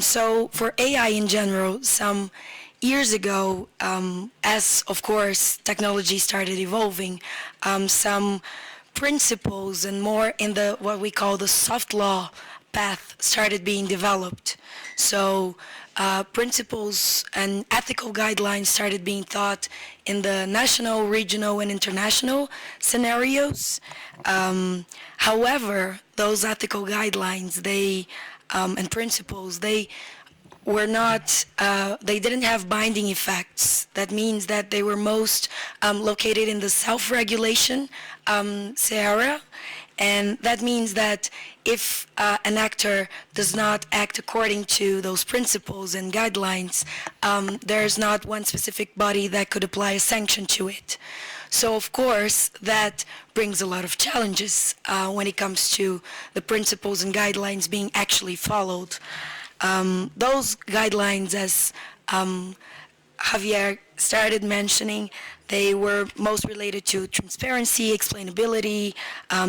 So for AI in general, some years ago, as of course technology started evolving, some principles and more in the what we call the soft law path started being developed. So principles and ethical guidelines started being thought in the national, regional, and international scenarios. However, those ethical guidelines, and principles, they were not, they didn't have binding effects. That means that they were most located in the self-regulation area. And that means that if an actor does not act according to those principles and guidelines, there's not one specific body that could apply a sanction to it. So of course, that brings a lot of challenges when it comes to the principles and guidelines being actually followed. Those guidelines, as Javier started mentioning, they were most related to transparency, explainability,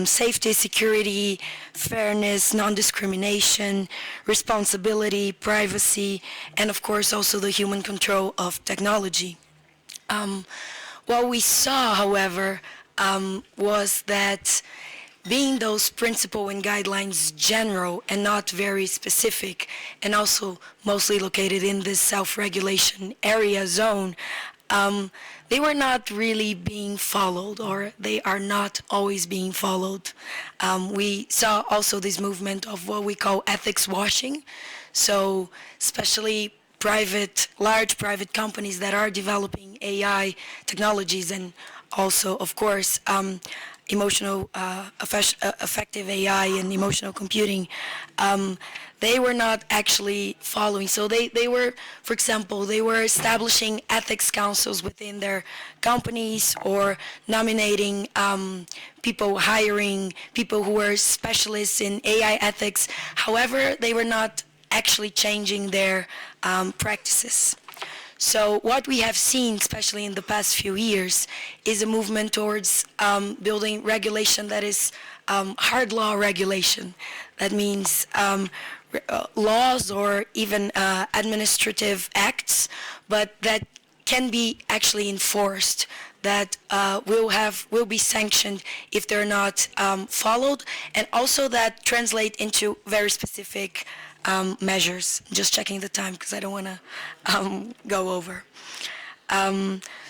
safety, security, fairness, non-discrimination, responsibility, privacy, and of course also the human control of technology. What we saw, however, was that being those principles and guidelines general and not very specific, and also mostly located in this self-regulation area zone, they were not really being followed, or they are not always being followed. We saw also this movement of what we call ethics washing. So especially large private companies that are developing AI technologies, and also, of course, affective AI and emotional computing, they were not actually following. So they were, for example, they were establishing ethics councils within their companies, or nominating people, hiring people who were specialists in AI ethics. However, they were not actually changing their practices. So what we have seen, especially in the past few years, is a movement towards building regulation that is hard law regulation. That means laws or even administrative acts, but that can be actually enforced, that will be sanctioned if they're not followed, and also that translate into very specific measures. Just checking the time because I don't want to go over.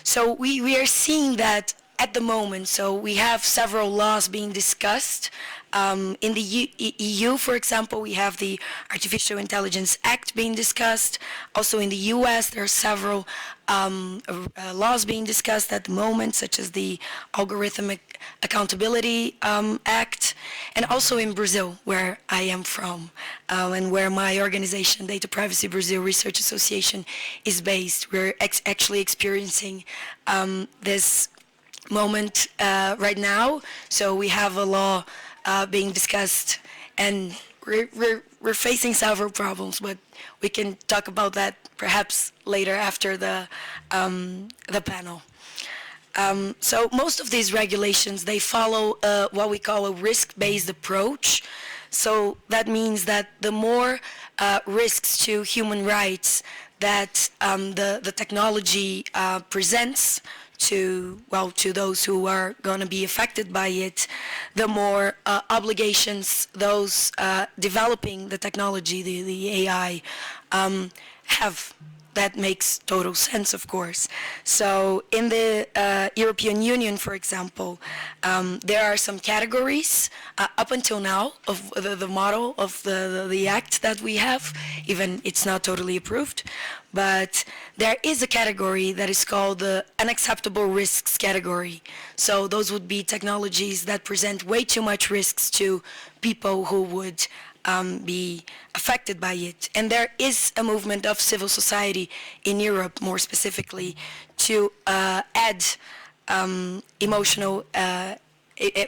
So we are seeing that at the moment. So we have several laws being discussed. In the EU, for example, we have the Artificial Intelligence Act being discussed. Also in the US, there are several laws being discussed at the moment, such as the Algorithmic Accountability Act, and also in Brazil, where I am from, and where my organization, Data Privacy Brazil Research Association, is based. We're actually experiencing this moment right now. So we have a law being discussed, and we're facing several problems, but we can talk about that perhaps later after the panel. So most of these regulations, they follow what we call a risk-based approach. So that means that the more risks to human rights that the technology presents to those who are going to be affected by it, the more obligations those developing the technology, the AI, have. That makes total sense, of course. So in the European Union, for example, there are some categories up until now of the model of the act that we have, even it's not totally approved, but there is a category that is called the unacceptable risks category. So those would be technologies that present way too much risks to people who would be affected by it. And there is a movement of civil society in Europe, more specifically, to add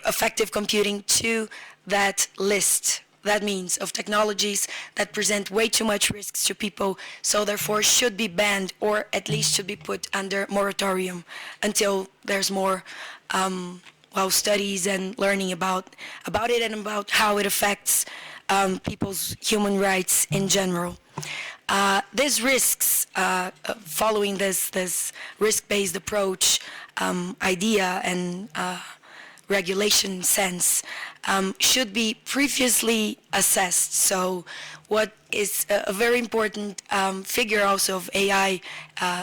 affective computing to that list. That means of technologies that present way too much risks to people, so therefore should be banned or at least should be put under moratorium until there's more studies and learning about it and about how it affects people's human rights in general. These risks, following this risk-based approach idea and regulation sense, should be previously assessed. So what is a very important figure also of AI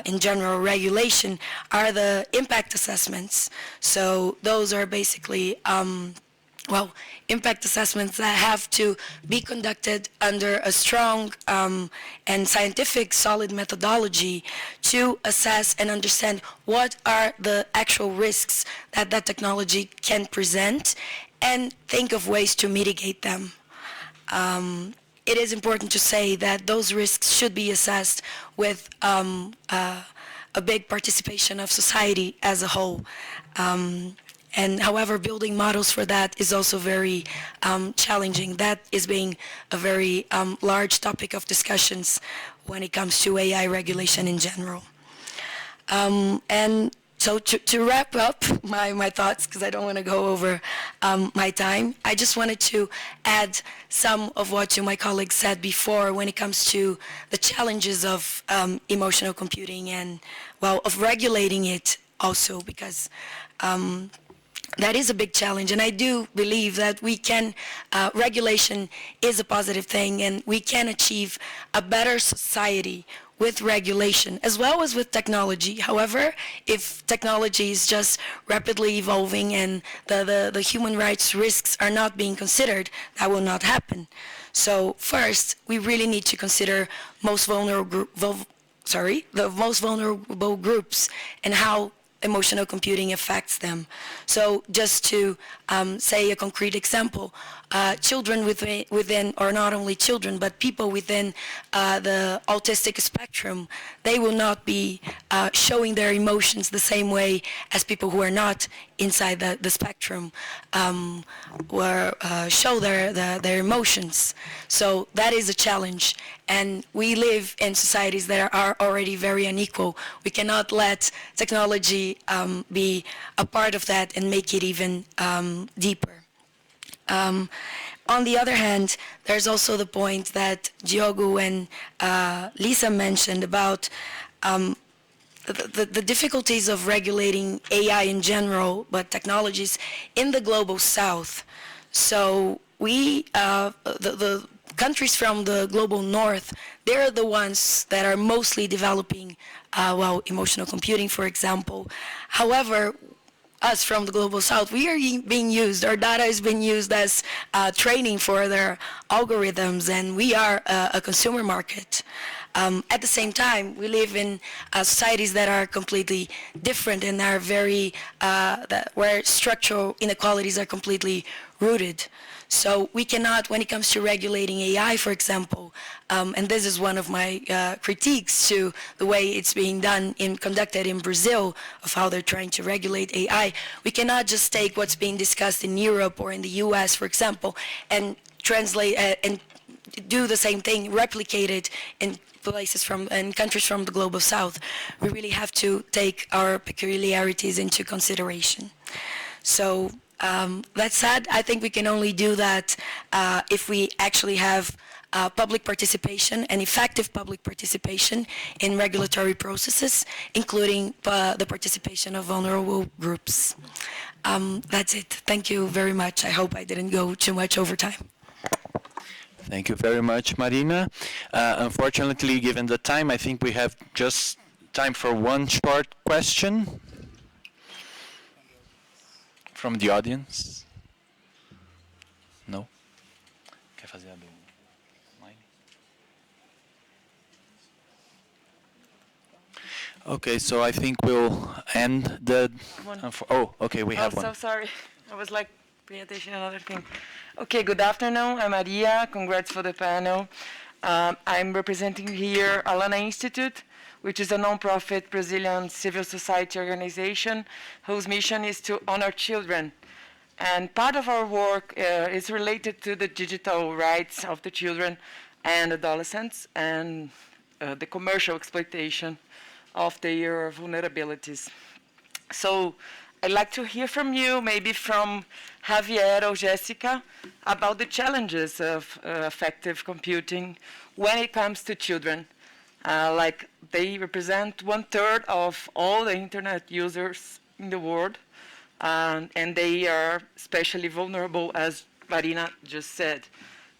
in general regulation are the impact assessments. So those are basically impact assessments that have to be conducted under a strong and scientific solid methodology to assess and understand what are the actual risks that that technology can present and think of ways to mitigate them. It is important to say that those risks should be assessed with a big participation of society as a whole. And however, building models for that is also very challenging. That is being a very large topic of discussions when it comes to AI regulation in general. And so to wrap up my thoughts, because I don't want to go over my time, I just wanted to add some of what my colleagues said before when it comes to the challenges of emotional computing and, of regulating it also, because that is a big challenge, and I do believe that we can, regulation is a positive thing, and we can achieve a better society with regulation, as well as with technology. However, if technology is just rapidly evolving and the human rights risks are not being considered, that will not happen. So first, we really need to consider the most vulnerable groups and how emotional computing affects them. So just to say a concrete example, children within, or not only children, but people within the autistic spectrum, they will not be showing their emotions the same way as people who are not inside the spectrum show their emotions. So that is a challenge. And we live in societies that are already very unequal. We cannot let technology be a part of that and make it even deeper. On the other hand, there's also the point that Diogo and Lisa mentioned about the difficulties of regulating AI in general, but technologies in the global south. So we, the countries from the global north, they're the ones that are mostly developing, emotional computing, for example. However, us from the global south, we are being used, our data is being used as training for their algorithms, and we are a consumer market. At the same time, we live in societies that are completely different and are very, where structural inequalities are completely rooted. So we cannot, when it comes to regulating AI, for example, and this is one of my critiques to the way it's being done conducted in Brazil, of how they're trying to regulate AI, we cannot just take what's being discussed in Europe or in the US, for example, and translate and do the same thing, replicate it in places in countries from the global south. We really have to take our peculiarities into consideration. So that said, I think we can only do that if we actually have public participation and effective public participation in regulatory processes, including the participation of vulnerable groups. That's it. Thank you very much. I hope I didn't go too much over time. Thank you very much, Marina. Unfortunately, given the time, I think we have just time for one short question from the audience. No? Quer fazer a do Mine? Okay, so I think we'll end the... oh, okay, we have one. So sorry. I was like paying attention to another thing. Okay, good afternoon. I'm Maria. Congrats for the panel. I'm representing here Alana Institute, which is a non-profit Brazilian civil society organization whose mission is to honor children. And part of our work is related to the digital rights of the children and adolescents and the commercial exploitation of their vulnerabilities. So I'd like to hear from you, maybe from Javier or Jessica, about the challenges of affective computing when it comes to children. Like they represent 1/3 of all the internet users in the world, and they are especially vulnerable, as Marina just said.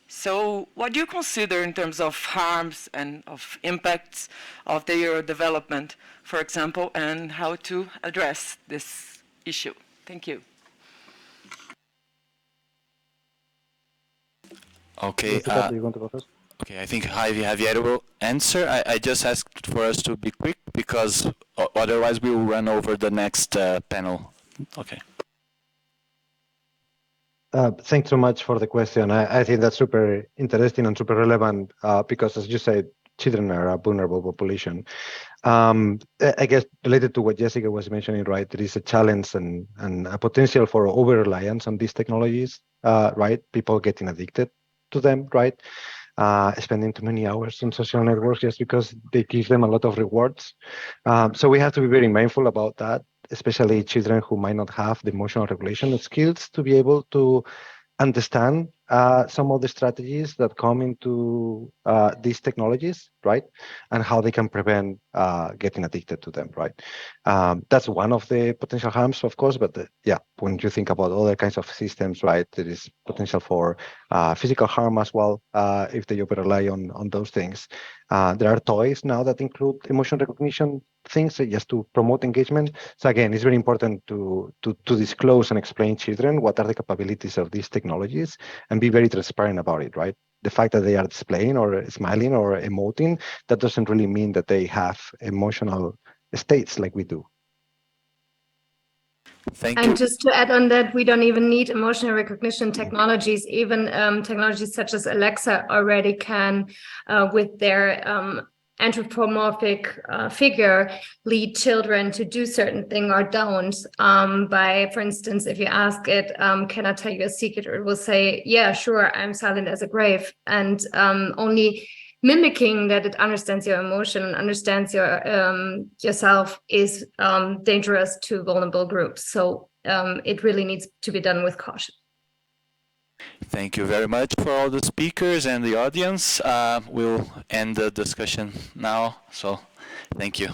So what do you consider in terms of harms and of impacts of their development, for example, and how to address this issue? Thank you. Okay. Jessica, do you want to go first? Okay, I think Javier will answer. I just asked for us to be quick because otherwise we will run over the next panel. Okay. Thanks so much for the question. I think that's super interesting and super relevant because, as you said, children are a vulnerable population. I guess related to what Jessica was mentioning, right, there is a challenge and a potential for over-reliance on these technologies, right? People getting addicted to them, right? Spending too many hours on social networks just because they give them a lot of rewards. So we have to be very mindful about that, especially children who might not have the emotional regulation skills to be able to understand some of the strategies that come into these technologies, right? And how they can prevent getting addicted to them, right? That's one of the potential harms, of course, but yeah, when you think about other kinds of systems, right, there is potential for physical harm as well if they over rely on those things. There are toys now that include emotion recognition things just to promote engagement. So again, it's very important to disclose and explain children what are the capabilities of these technologies and be very transparent about it, right? The fact that they are displaying or smiling or emoting, that doesn't really mean that they have emotional states like we do. Thank you. And just to add on that, we don't even need emotional recognition technologies. Even technologies such as Alexa already can, with their anthropomorphic figure, lead children to do certain thing or don't. By, for instance, if you ask it, can I tell you a secret? It will say, yeah, sure, I'm silent as a grave. And only mimicking that it understands your emotion and understands your yourself is dangerous to vulnerable groups. So it really needs to be done with caution. Thank you very much for all the speakers and the audience. We'll end the discussion now. So thank you.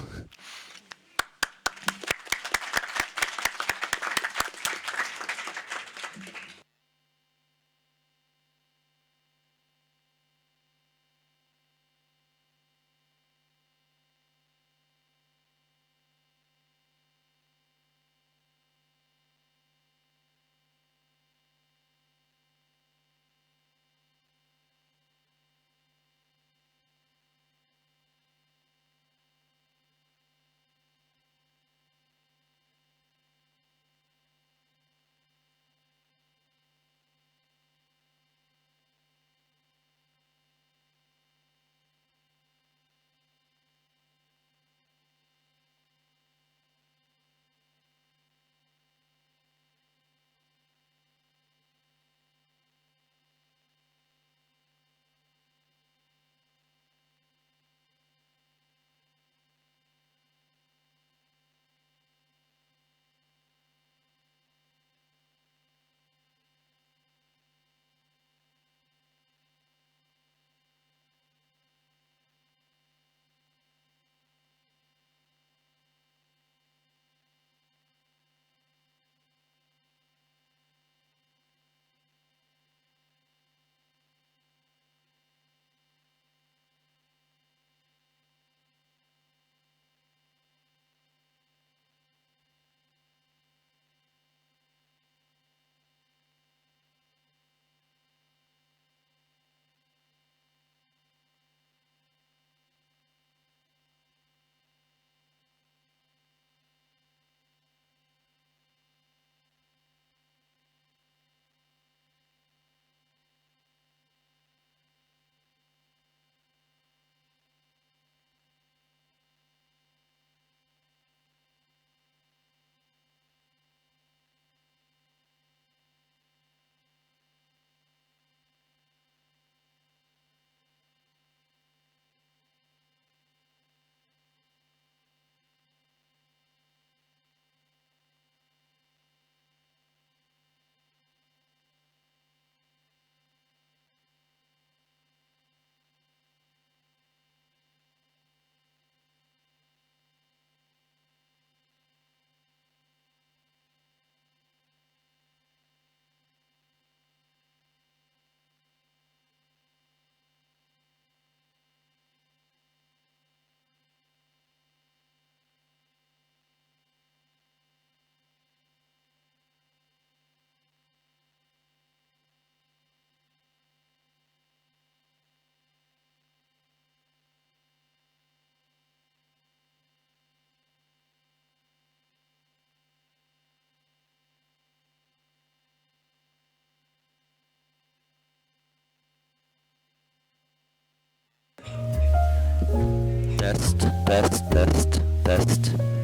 test, test, test.